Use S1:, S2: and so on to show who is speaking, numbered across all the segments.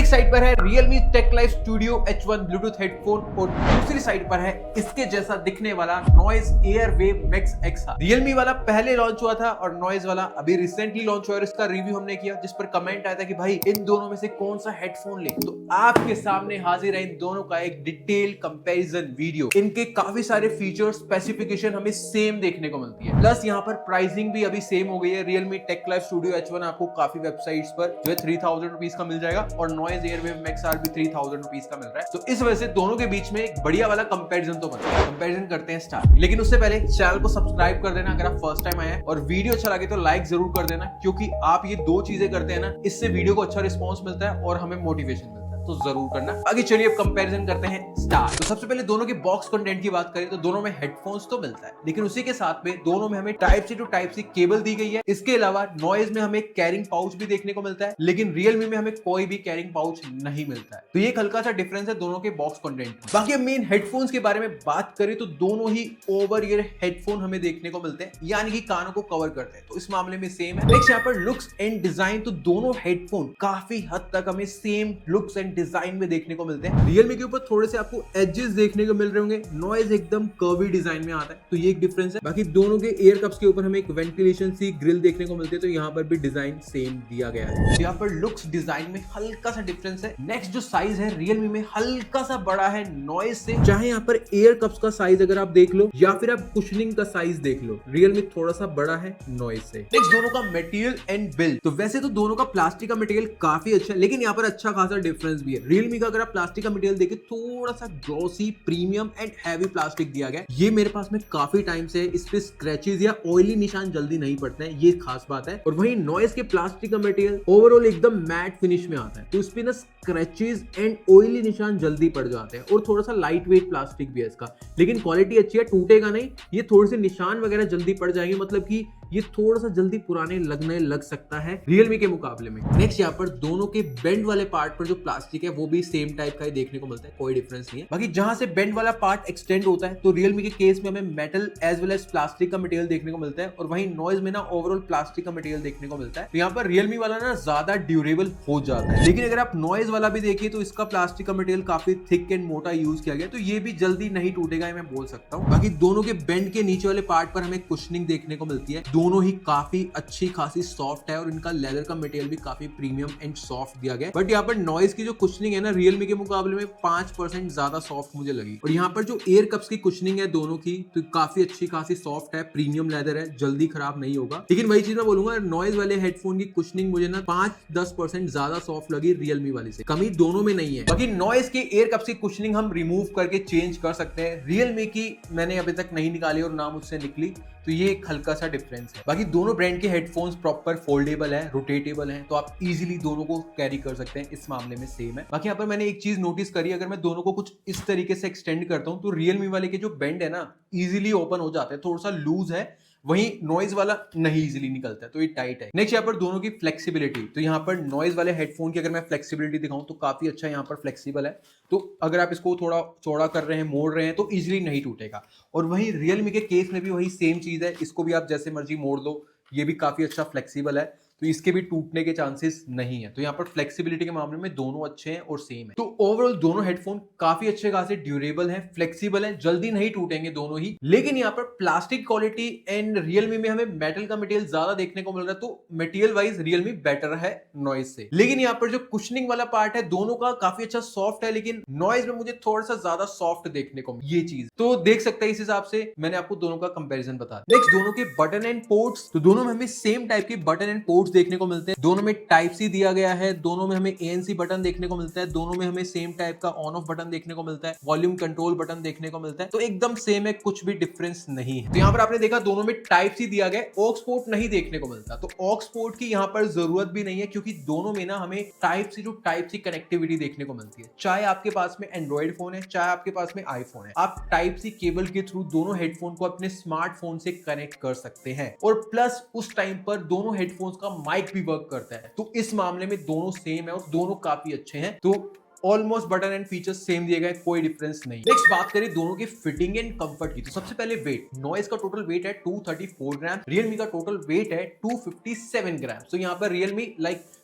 S1: एक साइड पर है Realme Tech Life Studio H1 Bluetooth headphone और दूसरी साइड पर है इसके जैसा दिखने वाला Noise Airwave Max X। Realme वाला पहले लॉन्च हुआ था और Noise वाला अभी रिसेंटली लॉन्च हुआ और इसका रिव्यू हमने किया, जिस पर कमेंट आया था कि भाई इन दोनों में से कौन सा हेडफोन ले। तो आपके सामने हाजिर है इन दोनों का एक डिटेल कंपैरिजन वीडियो। इनके काफी सारे फीचर्स स्पेसिफिकेशन हमें सेम देखने को मिलती है, प्लस यहाँ पर प्राइसिंग भी अभी सेम हो गई है। Realme Tech Life Studio H1 आपको काफी वेबसाइट्स पर जो है 3000 रुपीज का मिल जाएगा और Noise Airwave Max R भी 3000 रुपीज का मिल रहा है। तो इस वजह से दोनों के बीच में एक बढ़िया वाला कंपैरिजन तो बनता है। कंपैरिजन करते हैं स्टार्ट, लेकिन उससे पहले चैनल को सब्सक्राइब कर देना अगर आप फर्स्ट टाइम आए हैं, और वीडियो अच्छा लगे तो लाइक जरूर कर देना, क्योंकि आप ये दो चीजें करते हैं ना, इससे वीडियो को अच्छा रिस्पॉन्स मिलता है और हमें मोटिवेशन मिलता है, तो जरूर करना। आगे चलिए अब कंपैरिजन करते हैं स्टार्ट। तो सबसे पहले दोनों के बॉक्स कंटेंट की बात करें तो दोनों में हेडफोन्स तो मिलता है, लेकिन उसी के साथ में दोनों में हमें type C to type C cable दी गई है। इसके अलावा नॉइज में हमें कैरिंग पाउच भी देखने को मिलता है, लेकिन Realme में हमें कोई भी कैरिंग पाउच नहीं मिलता है। तो ये एक हल्का सा डिफरेंस है दोनों के बॉक्स कंटेंट में। बाकी अब मेन हेडफोन्स के बारे में बात करें तो दोनों ही ओवर ईयर हेडफोन हमें देखने को मिलते हैं, यानी कि कानों को कवर करते हैं, तो इस मामले में सेम है। नेक्स्ट यहाँ पर लुक्स एंड डिजाइन, तो दोनों हेडफोन काफी हद तक हमें सेम लुक्स एंड डिजाइन में देखने को मिलते हैं। Realme के ऊपर थोड़े से आपको एजेस देखने को मिल रहे होंगे, नॉइज एकदम कर्वी डिजाइन में आता है, तो ये एक डिफरेंस है। बाकी दोनों के एयर कप्स के ऊपर हमें एक वेंटिलेशन सी ग्रिल देखने को मिलती है, तो यहाँ पर भी डिजाइन सेम दिया गया है। तो यहाँ पर लुक्स डिजाइन में हल्का सा डिफरेंस है। नेक्स्ट जो साइज है Realme में हल्का सा बड़ा है नॉइज से, चाहे यहाँ पर एयर कप्स का साइज अगर आप देख लो या फिर आप कुशनिंग का साइज देख लो, Realme थोड़ा सा बड़ा है नॉइज से। नेक्स्ट दोनों का मटेरियल एंड बिल्ड, तो वैसे तो दोनों का प्लास्टिक का मटेरियल काफी अच्छा है, लेकिन यहाँ पर अच्छा खासा डिफरेंस भी है। Realme का अगर आप प्लास्टिक का मटेरियल देखें, थोड़ा सा glossy premium and heavy plastic दिया गया है। ये मेरे पास में काफी टाइम से है, इस पे स्क्रैचेस या ऑयली निशान जल्दी नहीं पड़ते हैं, ये खास बात है। और वहीं नॉइज के प्लास्टिक का मटेरियल ओवरऑल एकदम मैट फिनिश में आता है, तो इस पे ना स्क्रैचेस एंड ऑयली निशान जल्दी पड़ जाते हैं, और थोड़ा सा लाइट वेट प्लास्टिक भी है इसका, लेकिन क्वालिटी अच्छी है, टूटेगा नहीं। ये थोड़े से निशान वगैरह जल्दी पड़ जाएंगे, मतलब कि ये थोड़ा सा जल्दी पुराने लगने लग सकता है Realme के मुकाबले में। नेक्स्ट यहाँ पर दोनों के बेंड वाले पार्ट पर जो प्लास्टिक है वो भी सेम टाइप का ही देखने को मिलता है, कोई डिफरेंस नहीं है। बाकी जहां से बेंड वाला पार्ट एक्सटेंड होता है, तो Realme के केस में हमें metal as well as plastic का मटेरियल देखने को मिलता है, और वहीं नॉइज में ना ओवरऑल प्लास्टिक का मटेरियल देखने को मिलता है। तो यहाँ पर Realme वाला ना ज्यादा ड्यूरेबल हो जाता है, लेकिन अगर आप नॉइज वाला भी देखिए तो इसका प्लास्टिक का मटेरियल काफी थिक एंड मोटा यूज किया गया, तो ये भी जल्दी नहीं टूटेगा, मैं बोल सकता हूँ। बाकी दोनों के बेंड के नीचे वाले पार्ट पर हमें कुशनिंग देखने को मिलती है, दोनों ही काफी अच्छी खासी सॉफ्ट है, और इनका लेदर का मटेरियल भी काफी प्रीमियम एंड सॉफ्ट दिया गया है। बट यहाँ पर नॉइज की जो कुशनिंग है ना Realme के मुकाबले में 5% ज्यादा सॉफ्ट मुझे लगी। और यहाँ पर जो एयर कप्स की कुशनिंग है दोनों की, तो काफी अच्छी खासी सॉफ्ट है, प्रीमियम लेदर है, जल्दी खराब नहीं होगा। लेकिन वही चीज मैं बोलूंगा, नॉइज वाले हेडफोन की कुशनिंग मुझे ना 5-10% ज्यादा सॉफ्ट लगी Realme वाली से, कमी दोनों में नहीं है। बाकी नॉइज के एयर कप्स की कुशनिंग हम रिमूव करके चेंज कर सकते हैं, Realme की मैंने अभी तक नहीं निकाली और ना मुझसे निकली, तो ये एक हल्का सा डिफरेंस है। बाकी दोनों ब्रांड के हेडफोन्स प्रॉपर फोल्डेबल है, रोटेटेबल है, तो आप इजीली दोनों को कैरी कर सकते हैं, इस मामले में सेम है। बाकी यहाँ पर मैंने एक चीज नोटिस करी, अगर मैं दोनों को कुछ इस तरीके से एक्सटेंड करता हूँ तो Realme वाले के जो बेंड है ना इजीली ओपन हो जाते हैं, थोड़ा सा लूज है, वहीं नॉइज वाला नहीं इजीली निकलता है, तो ये टाइट है। नेक्स्ट यहाँ पर दोनों की फ्लेक्सिबिलिटी, तो यहाँ पर नॉइज वाले हेडफोन की अगर मैं फ्लेक्सिबिलिटी दिखाऊं तो काफी अच्छा यहाँ पर फ्लेक्सिबल है, तो अगर आप इसको थोड़ा चौड़ा कर रहे हैं, मोड़ रहे हैं, तो इजीली नहीं टूटेगा। और वहीं Realme के केस में भी वही सेम चीज है, इसको भी आप जैसे मर्जी मोड़ लो, ये भी काफी अच्छा फ्लेक्सिबल है, तो इसके भी टूटने के चांसेस नहीं है। तो यहाँ पर फ्लेक्सिबिलिटी के मामले में दोनों अच्छे हैं और सेम है। तो ओवरऑल दोनों हेडफोन काफी अच्छे खासे ड्यूरेबल हैं, फ्लेक्सिबल हैं, जल्दी नहीं टूटेंगे दोनों ही। लेकिन यहाँ पर प्लास्टिक क्वालिटी एंड Realme में हमें मेटल का मटेरियल ज्यादा देखने को मिल रहा है, तो मटेरियल वाइज Realme बेटर है नॉइज से। लेकिन यहाँ पर जो कुशनिंग वाला पार्ट है दोनों का काफी अच्छा सॉफ्ट है, लेकिन नॉइज में मुझे थोड़ा सा ज्यादा सॉफ्ट देखने को ये चीज तो देख सकते हैं। इस हिसाब से मैंने आपको दोनों का कंपेरिजन बता दिया। नेक्स्ट दोनों के बटन एंड पोर्ट्स, तो दोनों में हमें सेम टाइप के बटन एंड पोर्ट्स देखने को मिलते हैं, दोनों में टाइप सी दिया गया है, दोनों में हमें ANC बटन देखने को मिलता है, दोनों में हमें सेम टाइप का ऑन ऑफ बटन देखने को मिलता है, वॉल्यूम कंट्रोल बटन देखने को मिलता है, तो एकदम सेम है, कुछ भी डिफरेंस नहीं है। तो यहाँ पर आपने देखा दोनों में टाइप सी दिया गया, ऑक्स पोर्ट नहीं देखने को मिलता, तो ऑक्स पोर्ट की यहाँ पर जरूरत भी नहीं है, क्योंकि दोनों में ना हमें टाइप सी कनेक्टिविटी देखने को मिलती है। चाहे आपके पास में एंड्रॉइड फोन है, चाहे आपके पास में आईफोन है, आप टाइप सी केबल के थ्रू दोनों हेडफोन को अपने स्मार्टफोन से कनेक्ट कर सकते हैं, और प्लस उस टाइम पर दोनों हेडफोन्स का माइक भी वर्क करता है, तो इस मामले में दोनों सेम है और दोनों काफी अच्छे हैं। तो almost button and features same दिए गए, कोई डिफरेंस नहीं। नेक्स्ट बात करें दोनों के फिटिंग एंड कंफर्ट की, तो सबसे पहले वेट, नॉइज का टोटल वेट है 234 ग्राम, Realme का टोटल वेट है 257 ग्राम। तो यहाँ पर Realme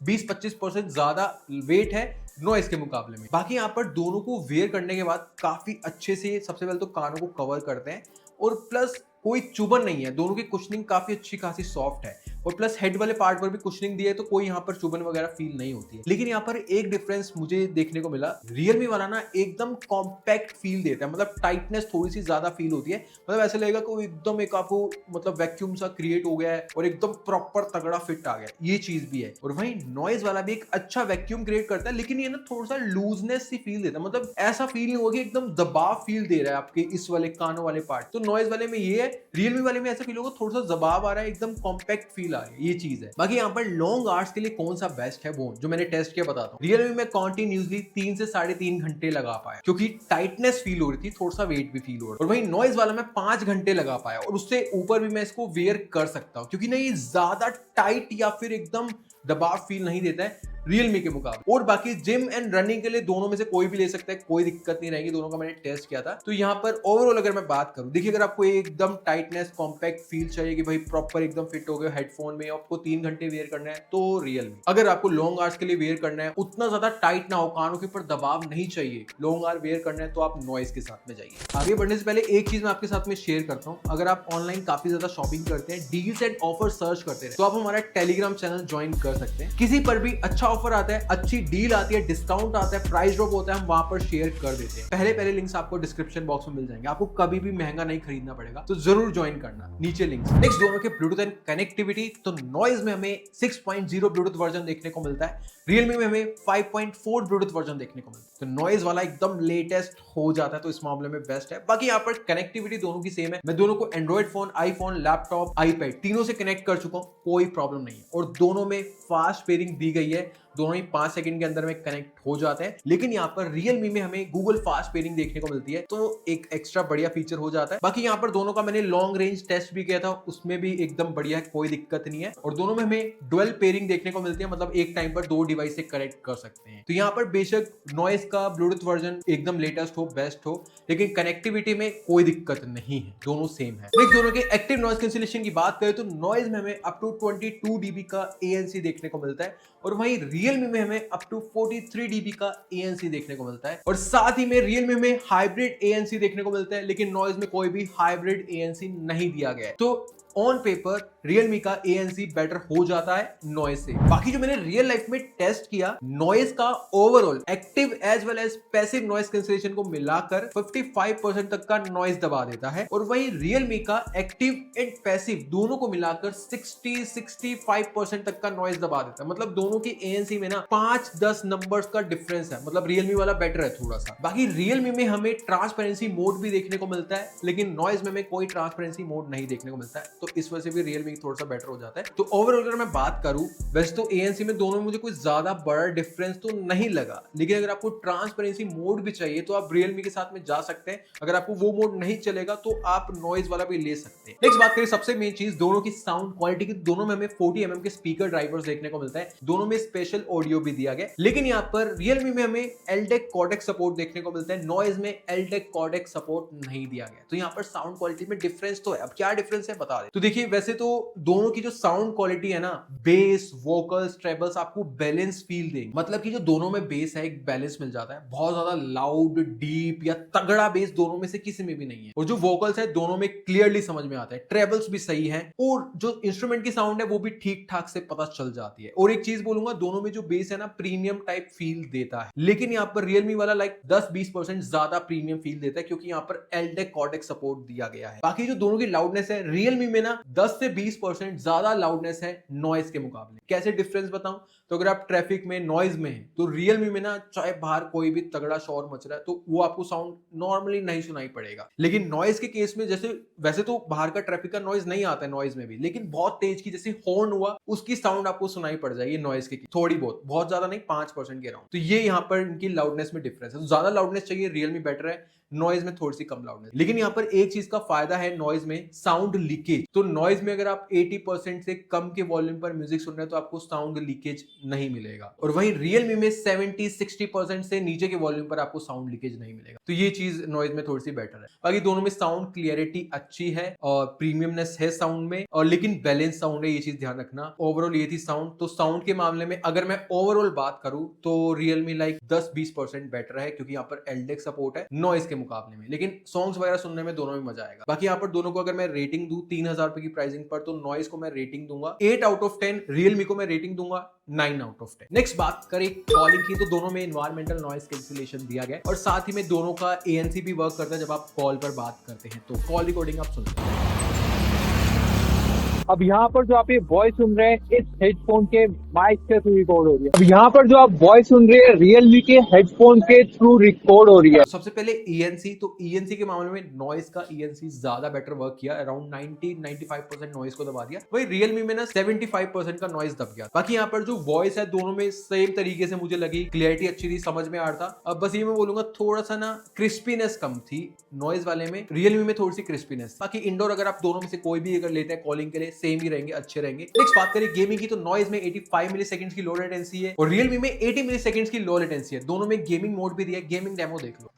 S1: 20-25% ज्यादा वेट है नॉइस के मुकाबले में। बाकी यहाँ पर दोनों को वेयर करने के बाद काफी अच्छे से सबसे पहले तो कानों को कवर करते हैं और प्लस कोई चुभन नहीं है, दोनों की कुशनिंग काफी अच्छी खासी सॉफ्ट है और प्लस हेड वाले पार्ट पर भी कुशनिंग दी है तो कोई यहाँ पर चुभन वगैरह फील नहीं होती है। लेकिन यहाँ पर एक डिफरेंस मुझे देखने को मिला, रियलमी वाला ना एकदम कॉम्पैक्ट फील देता है, मतलब टाइटनेस थोड़ी सी ज्यादा फील होती है, मतलब ऐसा लगेगा कि एकदम एक आपको मतलब वैक्यूम सा क्रिएट हो गया है और एकदम प्रॉपर तगड़ा फिट आ गया, ये चीज भी है। और वहीं नॉइज वाला भी एक अच्छा वैक्यूम क्रिएट करता है, लेकिन ये ना थोड़ा सा लूजनेस सी फील देता है, मतलब ऐसा फील नहीं होगा कि एकदम दबाव फील दे रहा है आपके इस वाले कानों वाले पार्ट। तो नॉइज वाले में ये है, रियलमी वाले में ऐसा फील होगा थोड़ा सा दबाव आ रहा है, एकदम कॉम्पैक्ट फील आ रहा है, ये चीज है। बाकी यहाँ पर लॉन्ग आवर्स के लिए कौन सा बेस्ट है वो जो मैंने टेस्ट किया बताता हूँ। रियलमी में कॉन्टिन्यूसली 3 से 3.5 घंटे लगा पाया क्योंकि टाइटनेस फील हो रही थी, थोड़ा सा वेट भी फील हो रहा है। और वहीं नॉइज वाला मैं 5 घंटे लगा पाया और उससे ऊपर भी मैं इसको वेयर कर सकता हूँ क्योंकि ना ये ज्यादा टाइट या फिर एकदम दबाव फील नहीं देता है रियलमी के मुकाबले। और बाकी जिम एंड रनिंग के लिए दोनों में से कोई भी ले सकता है, कोई दिक्कत नहीं रहेगी, दोनों का मैंने टेस्ट किया था। तो यहाँ पर ओवरऑल अगर मैं बात करूं, देखिए अगर आपको एकदम टाइटनेस कॉम्पैक्ट फील चाहिए कि भाई प्रॉपर एकदम फिट हो गए हेडफोन में, आपको 3 घंटे वेयर करना है तो रियलमी। अगर आपको लॉन्ग आवर्स के लिए वेयर करना है, उतना ज्यादा टाइट ना हो, कानों के ऊपर दबाव नहीं चाहिए, लॉन्ग आवर वेयर करना है तो आप नॉइज के साथ में जाइए। आगे बढ़ने से पहले एक चीज मैं आपके साथ में शेयर करता हूँ, अगर आप ऑनलाइन काफी ज्यादा शॉपिंग करते हैं, डील्स एंड ऑफर सर्च करते हैं तो आप हमारा टेलीग्राम चैनल ज्वाइन कर सकते हैं। किसी पर भी अच्छा ऑफर आता है, अच्छी डील आती है, डिस्काउंट आता है, प्राइस ड्रॉप होता है, हम वहां पर शेयर कर देते हैं। पहले लिंक्स आपको डिस्क्रिप्शन बॉक्स में मिल जाएंगे, आपको कभी भी महंगा नहीं खरीदना पड़ेगा, तो जरूर ज्वाइन करना, नीचे लिंक्स। नेक्स्ट दोनों के ब्लूटूथ एंड कनेक्टिविटी, तो नॉइज में हमें 6.0 ब्लूटूथ वर्जन देखने को मिलता है, रियलमी में हमें 5.4 ब्लूटूथ वर्जन देखने को मिलता है, तो नॉइज वाला एकदम लेटेस्ट हो जाता है, तो इस मामले में बेस्ट है। बाकी यहाँ पर कनेक्टिविटी दोनों की सेम है, मैं दोनों को Android phone, iPhone, laptop, iPad तीनों से कनेक्ट कर चुका हूँ, कोई प्रॉब्लम नहीं है। और दोनों में फास्ट पेयरिंग दी गई है, दोनों ही 5 सेकंड के अंदर में कनेक्ट हो जाते हैं। लेकिन यहाँ पर रियलमी में हमें गूगल फास्ट पेयरिंग देखने को मिलती है, तो एक एक्स्ट्रा बढ़िया फीचर हो जाता है। बाकी यहाँ पर दोनों का मैंने लॉन्ग रेंज टेस्ट भी किया था, उसमें भी एकदम बढ़िया है, कोई दिक्कत नहीं है। और दोनों में हमें डुअल पेयरिंग देखने को मिलती है, मतलब एक टाइम पर 2 डिवाइस से कनेक्ट कर सकते हैं। तो यहाँ पर बेशक नॉइज का ब्लूटूथ वर्जन एकदम लेटेस्ट हो, बेस्ट हो, लेकिन कनेक्टिविटी में कोई दिक्कत नहीं है, दोनों सेम है। नेक्स्ट दोनों के एक्टिव नॉइज कैंसिलेशन की बात करें तो नॉइज में हमें अप टू 22 dB का ANC देखने को मिलता है और वहीं रियलमी में हमें अप टू 43 dB का ANC देखने को मिलता है। और साथ ही में रियलमी में हाइब्रिड ANC देखने को मिलता है, लेकिन नॉइज में कोई भी हाइब्रिड ANC नहीं दिया गया है। तो ऑन पेपर रियलमी का ANC बेटर हो जाता है नॉइज से। बाकी जो मैंने रियल लाइफ में टेस्ट किया, नॉइज का overall active as well as passive noise cancellation को मिलाकर 55% तक का नॉइज दबा देता है। और वहीं रियलमी का एक्टिव एंड पैसिव दोनों को मिलाकर 60-65% तक का नॉइज दबा देता है, मतलब दोनों की ANC में ना 5-10 नंबर्स का डिफरेंस है, मतलब रियलमी वाला बेटर है थोड़ा सा। बाकी रियलमी में हमें ट्रांसपेरेंसी मोड भी देखने को मिलता है, लेकिन नॉइज में हमें कोई ट्रांसपेरेंसी मोड नहीं देखने को मिलता है, तो इस वजह से भी रियलमी थोड़ा सा बेटर हो जाता है। तो ओवरऑल अगर मैं बात करूं, वैसे तो ANC में दोनों में मुझे कोई ज्यादा बड़ा डिफरेंस तो नहीं लगा, लेकिन अगर आपको ट्रांसपेरेंसी मोड भी चाहिए तो आप रियलमी के साथ में जा सकते हैं। अगर आपको वो मोड नहीं चलेगा तो आप नॉइज वाला भी ले सकते हैं। नेक्स्ट बात करें सबसे मेन चीज दोनों की साउंड क्वालिटी की, दोनों में हमें 40 mm के स्पीकर ड्राइवर्स देखने को मिलता है, दोनों में स्पेशल ऑडियो भी दिया गया। लेकिन यहाँ पर रियलमी में हमें एलडेक कॉर्डेक सपोर्ट देखने को मिलता है, नॉइज में एलडेक कॉर्डेक सपोर्ट नहीं दिया गया। तो यहाँ पर साउंड क्वालिटी में डिफरेंस तो है, अब क्या डिफरेंस है बता दे। तो देखिए वैसे तो दोनों की जो साउंड क्वालिटी है ना, बेस, वोकल्स, ट्रेबल्स आपको बैलेंस फील देंगे, मतलब कि जो दोनों में बेस है एक बैलेंस मिल जाता है, बहुत ज्यादा लाउड, डीप या तगड़ा बेस दोनों में से किसी में भी नहीं है। और जो वोकल्स है दोनों में क्लियरली समझ में आता है, ट्रेबल्स भी सही है और जो इंस्ट्रूमेंट की साउंड है वो भी ठीक ठाक से पता चल जाती है। और एक चीज बोलूंगा, दोनों में जो बेस है ना प्रीमियम टाइप फील देता है, लेकिन यहाँ पर रियलमी वाला लाइक 10-20% ज्यादा प्रीमियम फील देता है क्योंकि यहाँ पर एलडेक कॉर्डेक सपोर्ट दिया गया है। बाकी जो दोनों की लाउडनेस है, रियलमी में ना 10 से 20% ज्यादा लाउडनेस है नॉइज के मुकाबले। कैसे डिफरेंस बताऊं, तो अगर आप ट्रैफिक में नॉइज में हैं तो रियलमी में ना चाहे बाहर कोई भी तगड़ा शोर मच रहा है तो वो आपको साउंड नॉर्मली नहीं सुनाई पड़ेगा। लेकिन नॉइज के केस में जैसे वैसे तो बाहर का ट्रैफिक का नॉइज नहीं आता है नॉइज में भी, लेकिन बहुत तेज की जैसे हॉर्न हुआ उसकी साउंड आपको सुनाई पड़ जाएगी नॉइज के, थोड़ी बहुत ज्यादा नहीं, 5% के अराउंड। तो ये यहाँ पर इनकी लाउडनेस में डिफरेंस है। तो ज्यादा लाउडनेस चाहिए रियलमी बेटर है, नॉइज में थोड़ी सी कम लाउडनेस। लेकिन यहाँ पर एक चीज का फायदा है नॉइज में, साउंड लीकेज। तो नॉइज में अगर आप आप 80% से कम के वॉल्यूम पर म्यूजिक सुन रहे हैं तो आपको साउंड लीकेज नहीं मिलेगा, और वहीं Realme में 70-60% से नीचे के वॉल्यूम पर आपको साउंड लीकेज नहीं मिलेगा। तो ये चीज नॉइज में थोड़ी सी बेटर है। बाकी दोनों में साउंड क्लियरिटी अच्छी है और प्रीमियमनेस है साउंड में, और लेकिन बैलेंस साउंड है, ये चीज ध्यान रखना। ओवरऑल ये थी साउंड। तो साउंड के मामले में अगर मैं ओवरऑल बात करूं तो Realme लाइक 10-20% बेटर है, क्योंकि यहाँ पर LDAC सपोर्ट है नॉइज के मुकाबले में, लेकिन सॉन्ग्स वगैरह सुनने में दोनों में मजा आएगा। बाकी यहाँ पर दोनों को अगर मैं रेटिंग दूं 3000 रुपए की प्राइसिंग पर, तो नॉइज को मैं रेटिंग दूंगा 8 आउट ऑफ 10, Realme को मैं रेटिंग दूंगा 9 आउट ऑफ 10। नेक्स्ट बात करें कॉलिंग की, तो दोनों में एनवायरमेंटल नॉइज कैंसिलेशन दिया गया है, और साथ ही में दोनों का ANC भी वर्क करता है जब आप कॉल पर बात करते हैं। तो कॉल रिकॉर्डिंग आप सुनते हैं।
S2: अब यहाँ पर जो आप ये वॉइस सुन रहे हैं इस हेडफोन के माइक के थ्रू रिकॉर्ड हो रही है। अब यहाँ पर जो आप वॉइस सुन रहे हैं Realme के हेडफोन के थ्रू रिकॉर्ड हो रही है।
S1: सबसे पहले ANC, तो ANC के मामले में नॉइज का ANC ज्यादा बेटर वर्क किया, अराउंड 90-95% नॉइज को दबा दिया। वही Realme में ना 75% का नॉइज दब गया। बाकी यहाँ पर जो वॉइस है दोनों में सेम तरीके से मुझे लगी, क्लियरिटी अच्छी थी, समझ में आ रहा था। अब बस ये मैं बोलूंगा थोड़ा सा ना क्रिस्पीनेस कम थी नॉइज वाले में, Realme में थोड़ी सी क्रिस्पीनेस। बाकी इंडोर अगर आप दोनों में से कोई भी अगर लेते हैं कॉलिंग के लिए सेम ही रहेंगे, अच्छे रहेंगे। नेक्स्ट बात करें गेमिंग की, तो नॉइज में 85 मिलीसेकंड्स की लो लेटेंसी है और Realme में 80 मिलीसेकंड्स की लो लेटेंसी है। दोनों में गेमिंग मोड भी दिया है, गेमिंग डेमो देख लो।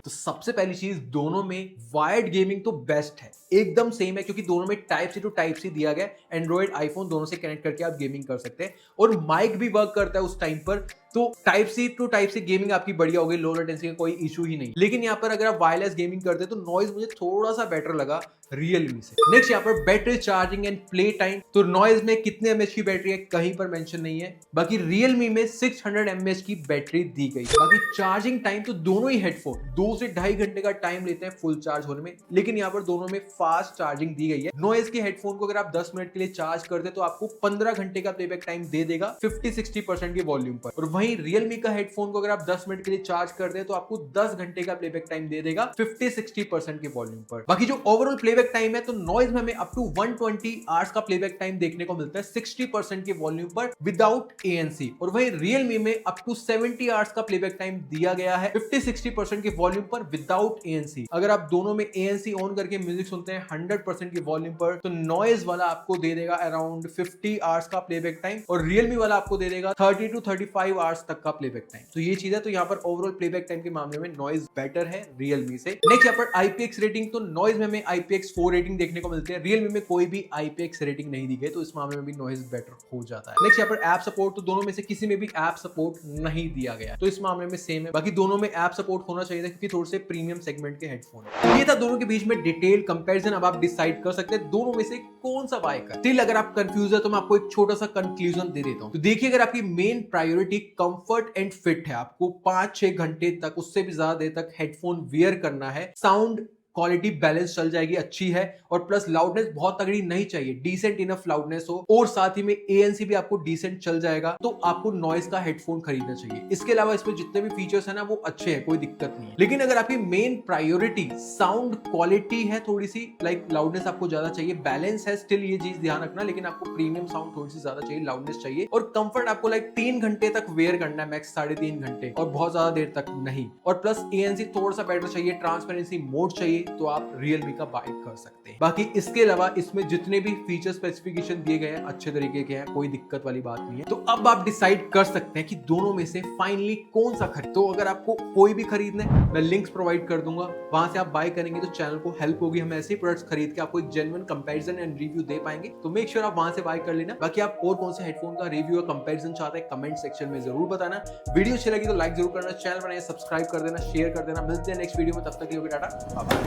S1: तो सबसे पहली चीज, दोनों में वायर्ड गेमिंग तो बेस्ट है, एकदम सेम है, क्योंकि दोनों में type C to type C दिया गया। एंड्रॉइड आईफोन दोनों से कनेक्ट करके आप गेमिंग कर सकते हैं, और माइक भी वर्क करता है उस टाइम पर। तो type C to type C gaming आपकी बढ़िया हो गई, लो लेटेंसी का कोई इशू ही नहीं। लेकिन यहाँ पर अगर आप वायरलेस गेमिंग करते हैं तो नॉइज मुझे थोड़ा सा बेटर लगा Realme से। नेक्स्ट यहाँ पर battery charging and play time, तो नॉइज में कितने mAh की बैटरी है कहीं पर मेंशन नहीं है। बाकी Realme में 600 mAh की बैटरी दी गई। बाकी चार्जिंग टाइम, तो दोनों ही हेडफोन 2 से 2.5 घंटे का टाइम लेते हैं फुल चार्ज होने में, लेकिन यहाँ पर दोनों में फास्ट चार्जिंग दी गई है। नॉइज के हेडफोन को अगर आप 10 मिनट के लिए चार्ज करते तो आपको 15 घंटे का प्लेबैक टाइम दे देगा 50-60% के वॉल्यूम पर, और वहीं Realme का हेडफोन को अगर आप 10 मिनट के लिए चार्ज कर दे तो आपको 10 घंटे का प्लेबैक टाइम दे देगा 50-60% के वॉल्यूम पर। बाकी जो ओवरऑल प्लेबैक टाइम है, तो नॉइज में हमें अप टू 120 आवर्स का प्लेबैक टाइम देखने को मिलता है 60% के वॉल्यूम पर विदाउट ANC, और वहीं Realme में अप टू 70 आवर्स का प्लेबैक टाइम दिया गया है 50-60% के वॉल्यूम पर विदाउट ANC। अगर आप दोनों में ANC ऑन करके म्यूजिक सुनते हैं 100% के वॉल्यूम पर, तो नॉइज वाला आपको दे देगा अराउंड 50 आवर्स का प्लेबैक टाइम, और Realme वाला आपको दे देगा 30 to 35 आवर्स तक का प्लेबैक टाइम। तो ये चीज है, तो यहाँ पर ओवरऑल प्लेबैक टाइम के मामले में नॉइज बेटर है Realme से। नेक्स्ट यहाँ पर IPX रेटिंग, तो नॉइज में हमें IPX4 रेटिंग देखने को मिलती है, Realme में कोई भी IPX रेटिंग नहीं दी गई, तो इस मामले में भी नॉइज बेटर हो जाता है। नेक्स्ट यहाँ पर ऐप सपोर्ट, तो दोनों में से किसी में भी ऐप सपोर्ट नहीं दिया गया, तो इस मामले में सेम है। बाकी दोनों में ऐप सपोर्ट होना चाहिए था, क्योंकि थोड़े से प्रीमियम सेगमेंट के हेडफोन है। ये था दोनों के बीच में डिटेल कंपैरिजन। अब आप डिसाइड कर सकते हैं दोनों में से कौन सा बाय कर। स्टिल अगर आप कंफ्यूज है तो मैं आपको एक छोटा सा कंक्लूजन दे देता हूं। तो देखिए, अगर आपकी main priority comfort and fit है, आपको 5-6 घंटे तक, उससे भी ज्यादा देर तक हेडफोन वेयर करना है, साउंड क्वालिटी बैलेंस चल जाएगी, अच्छी है, और प्लस लाउडनेस बहुत तगड़ी नहीं चाहिए, डिसेंट इनफ लाउडनेस हो, और साथ ही में ANC भी आपको डिसेंट चल जाएगा, तो आपको नॉइज का हेडफोन खरीदना चाहिए। इसके अलावा इसमें जितने भी फीचर्स है ना वो अच्छे हैं, कोई दिक्कत नहीं है। लेकिन अगर आपकी मेन प्रायोरिटी साउंड क्वालिटी है, थोड़ी सी लाइक लाउडनेस आपको ज्यादा चाहिए, बैलेंस है स्टिल, ये चीज ध्यान रखना, लेकिन आपको प्रीमियम साउंड थोड़ी सी ज्यादा चाहिए, लाउडनेस चाहिए, और कंफर्ट आपको लाइक 3 घंटे तक वेयर करना है, मैक्स 3.5 घंटे, और बहुत ज्यादा देर तक नहीं, और प्लस ANC थोड़ा सा बेटर चाहिए, ट्रांसपेरेंसी मोड चाहिए, तो आप Realme का बाय कर सकते हैं। बाकी इसके अलावा इसमें जितने भी फीचर स्पेसिफिकेशन दिए गए हैं अच्छे तरीके के हैं, कोई दिक्कत वाली बात नहीं है। तो अब आप डिसाइड कर सकते हैं कि दोनों में से फाइनली कौन सा खरीद। तो अगर आपको कोई भी खरीदना है, मैं लिंक्स प्रोवाइड कर दूंगा, वहां से आप बाय करेंगे तो चैनल को हेल्प होगी, हम ऐसे प्रोडक्ट्स खरीद के आपको एक जेन्युइन कंपैरिजन एंड रिव्यू दे पाएंगे। तो मेक श्योर आप वहां से बाय कर लेना। बाकी आप और कौन से हेडफोन का रिव्यू या कंपैरिजन चाहते हैं कमेंट सेक्शन में जरूर बताना। वीडियो अच्छी लगी तो लाइक जरूर करना, चैनल बनाइए, सब्सक्राइब कर देना, शेयर कर देना। मिलते हैं नेक्स्ट वीडियो में, तब तक के लिए टाटा, बाय बाय।